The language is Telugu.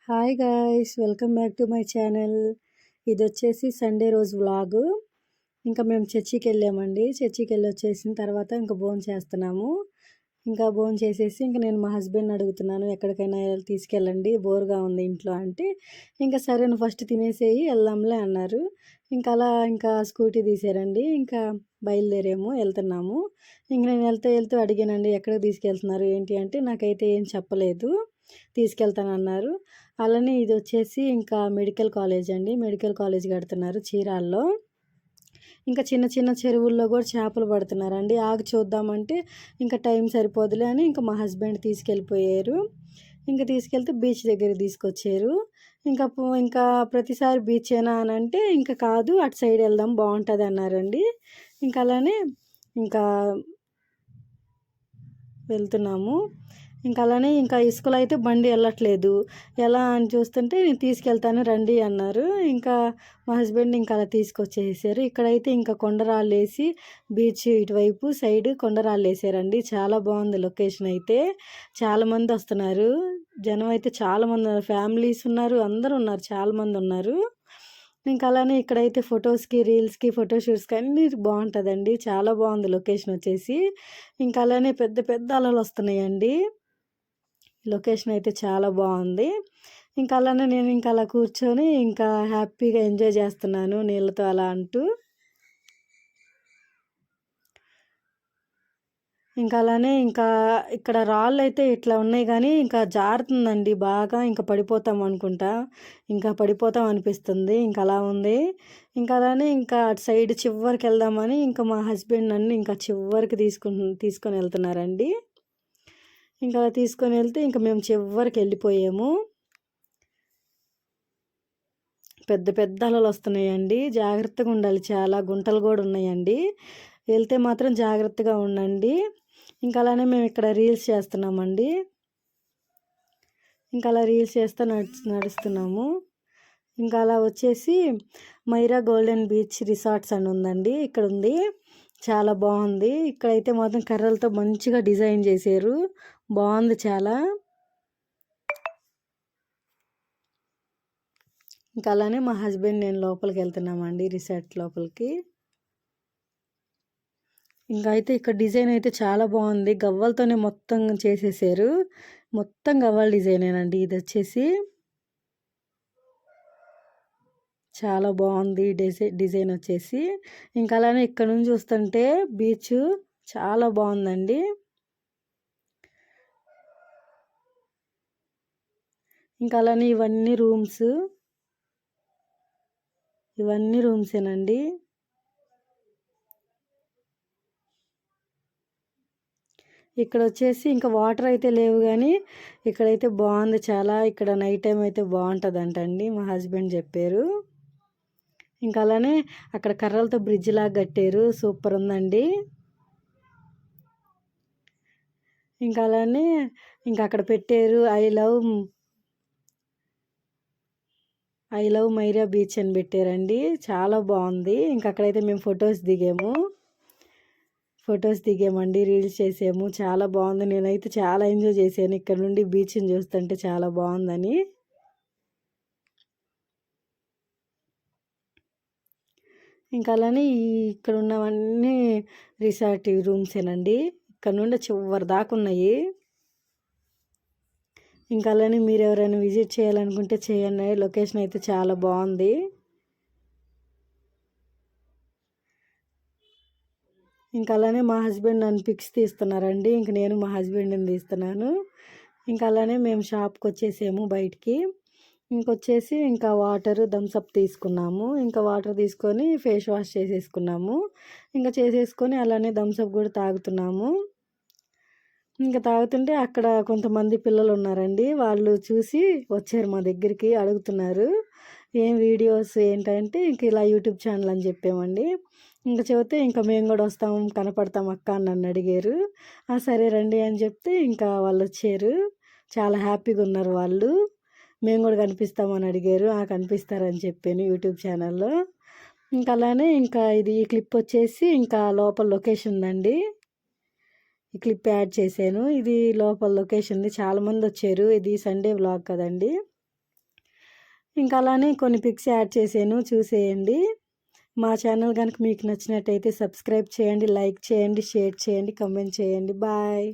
Hi guys! Welcome back to my channel. ఇదొచ్చేసి సండే రోజు వ్లాగు. ఇంకా మేము చర్చికెళ్ళామండి. చర్చికెళ్ళొచ్చేసిన తర్వాత ఇంక భోంచేస్తున్నాము. ఇంకా భోంచేసేసి ఇంక నేను మా హస్బెండ్‌ని అడుగుతున్నాను, ఎక్కడికైనా తీసుకెళ్ళండి, బోర్‌గా ఉంది ఇంట్లో అంటే, ఇంక సరే నువ్వు ఫస్ట్ తినేసేయి ఎళ్దాంలే అన్నారు. ఇంకా స్కూటీ తీశారండి. ఇంకా బయలుదేరాము, ఎళ్తున్నాము. ఇంక నేను వెళ్తూ అడిగానండి, ఎక్కడికి తీసుకెళ్తున్నారు ఏంటి అంటే, నాకైతే ఏం చెప్పలేదు. తీసుకెళ్తానన్నారు. అలానే ఇదొచ్చేసి ఇంకా మెడికల్ కాలేజ్ అండి. మెడికల్ కాలేజ్ కడుతున్నారు చీరాల్లో. ఇంకా చిన్న చిన్న చెరువుల్లో కూడా చేపలు పడుతున్నారండి. ఆగి చూద్దామంటే ఇంకా టైం సరిపోదులే అని ఇంకా మా హస్బెండ్ తీసుకెళ్ళిపోయారు. ఇంకా తీసుకెళ్తే బీచ్ దగ్గరికి తీసుకొచ్చారు. ఇంకా ప్రతిసారి బీచేనా అని అంటే ఇంకా కాదు, అటు సైడ్ వెళ్దాం బాగుంటుంది అన్నారండి. ఇంకా అలానే ఇంకా వెళ్తున్నాము. ఇంకా ఇసుకలో అయితే బండి వెళ్ళట్లేదు. ఎలా అని చూస్తుంటే నేను తీసుకెళ్తాను రండి అన్నారు. ఇంకా మా హస్బెండ్ ఇంకా అలా తీసుకొచ్చేసారు. ఇక్కడైతే ఇంకా కొండరాళ్ళు వేసి బీచ్ ఇటువైపు సైడ్ కొండరాళ్ళు వేసారండి. చాలా బాగుంది లొకేషన్ అయితే. చాలామంది వస్తున్నారు. జనం అయితే చాలామంది ఉన్నారు. ఫ్యామిలీస్ ఉన్నారు, అందరూ ఉన్నారు, చాలామంది ఉన్నారు. ఇంకా అలానే ఇక్కడైతే ఫొటోస్కి, రీల్స్కి, ఫోటోషూట్స్కి అన్నీ బాగుంటుందండి. చాలా బాగుంది లొకేషన్ వచ్చేసి. ఇంకా అలానే పెద్ద పెద్ద అలలు వస్తున్నాయండి. లొకేషన్ అయితే చాలా బాగుంది. ఇంకా అలానే నేను ఇంకా అలా కూర్చొని ఇంకా హ్యాపీగా ఎంజాయ్ చేస్తున్నాను నీళ్ళతో అలా అంటూ. ఇంకా అలానే ఇంకా ఇక్కడ రాళ్ళు అయితే ఇట్లా ఉన్నాయి కానీ ఇంకా జారుతుందండి బాగా. ఇంకా పడిపోతాం అనుకుంటా, ఇంకా పడిపోతాం అనిపిస్తుంది. ఇంకా అలా ఉంది. ఇంకా అలానే ఇంకా అటు సైడ్ చివరికి వెళ్దామని ఇంకా మా హస్బెండ్ నన్ను ఇంకా చివరికి తీసుకొని వెళ్తున్నారండి. ఇంకా అలా తీసుకొని వెళ్తే ఇంకా మేము చివరికి వెళ్ళిపోయాము. పెద్ద పెద్ద అలలు వస్తున్నాయండి. జాగ్రత్తగా ఉండాలి. చాలా గుంటలు కూడా ఉన్నాయండి. వెళ్తే మాత్రం జాగ్రత్తగా ఉండండి. ఇంకా అలానే మేము ఇక్కడ రీల్స్ చేస్తున్నామండి. ఇంకా అలా రీల్స్ చేస్తూ నడుస్తున్నాము. ఇంకా అలా వచ్చేసి మైరా గోల్డెన్ బీచ్ రిసార్ట్స్ అని ఉందండి. ఇక్కడ ఉంది, చాలా బాగుంది. ఇక్కడైతే మాత్రం కర్రలతో మంచిగా డిజైన్ చేశారు. బాగుంది చాలా. ఇంకా అలానే మా హస్బెండ్ నేను లోపలికి వెళ్తున్నామండి, రిసార్ట్ లోపలికి. ఇంకా అయితే ఇక్కడ డిజైన్ అయితే చాలా బాగుంది. గవ్వలతోనే మొత్తం చేసేసారు. మొత్తం గవ్వల డిజైనేనండి ఇది వచ్చేసి. చాలా బాగుంది డిజైన్ వచ్చేసి. ఇంకా అలానే ఇక్కడ నుంచి చూస్తుంటే బీచ్ చాలా బాగుందండి. ఇంకా అలానే ఇవన్నీ రూమ్సేనండి. ఇక్కడ వచ్చేసి ఇంకా వాటర్ అయితే లేవు కానీ ఇక్కడైతే బాగుంది చాలా. ఇక్కడ నైట్ టైం అయితే బాగుంటుందంటండి మా హస్బెండ్ చెప్పారు. ఇంకా అలానే అక్కడ కర్రలతో బ్రిడ్జ్ లాగా కట్టారు, సూపర్ ఉందండి. ఇంకా అలానే ఇంకా అక్కడ పెట్టారు ఐ లవ్ మైరా బీచ్ అని పెట్టారండి. చాలా బాగుంది. ఇంకా అక్కడైతే మేము ఫొటోస్ దిగామండి, రీల్స్ చేసాము. చాలా బాగుంది. నేనైతే చాలా ఎంజాయ్ చేశాను ఇక్కడ నుండి బీచ్ని చూస్తుంటే చాలా బాగుందని. ఇంకా అలానే ఇక్కడ ఉన్నవన్నీ రిసార్ట్ రూమ్సేనండి. ఇక్కడ నుండి చివరి దాకా ఉన్నాయి. ఇంకా అలానే మీరు ఎవరైనా విజిట్ చేయాలనుకుంటే చేయండి. లొకేషన్ అయితే చాలా బాగుంది. ఇంకా అలానే మా హస్బెండ్ నన్ను పిక్స్ తీస్తున్నారండి. ఇంక నేను మా హస్బెండ్ని తీస్తున్నాను. ఇంకా అలానే మేము షాప్కి వచ్చేసాము బయటికి. ఇంకొచ్చేసి ఇంకా వాటర్ థమ్స్అప్ తీసుకున్నాము. ఇంకా వాటర్ తీసుకొని ఫేస్ వాష్ చేసేసుకున్నాము. ఇంకా చేసేసుకొని అలానే థమ్స్అప్ కూడా తాగుతున్నాము. ఇంకా తాగుతుంటే అక్కడ కొంతమంది పిల్లలు ఉన్నారండి. వాళ్ళు చూసి వచ్చారు మా దగ్గరికి, అడుగుతున్నారు ఏం వీడియోస్ ఏంటంటే ఇంక ఇలా యూట్యూబ్ ఛానల్ అని చెప్పామండి. ఇంకా చెబితే ఇంకా మేము కూడా వస్తాం, కనపడతాం అక్క అని నన్ను అడిగారు. సరే రండి అని చెప్తే ఇంకా వాళ్ళు వచ్చారు. చాలా హ్యాపీగా ఉన్నారు వాళ్ళు. మేము కూడా కనిపిస్తామని అడిగారు. కనిపిస్తారని చెప్పాను యూట్యూబ్ ఛానల్లో. ఇంకా అలానే ఇంకా ఈ క్లిప్ వచ్చేసి ఇంకా లోపల లొకేషన్ ఉందండి. ఈ క్లిప్ యాడ్ చేశాను. ఇది లోపల లొకేషన్ ఉంది. చాలామంది వచ్చారు. ఇది సండే వ్లాగ్ కదండి. ఇంకా అలానే కొన్ని పిక్స్ యాడ్ చేశాను, చూసేయండి. మా ఛానల్ కనుక మీకు నచ్చినట్టయితే సబ్స్క్రైబ్ చేయండి, లైక్ చేయండి, షేర్ చేయండి, కామెంట్ చేయండి. బాయ్.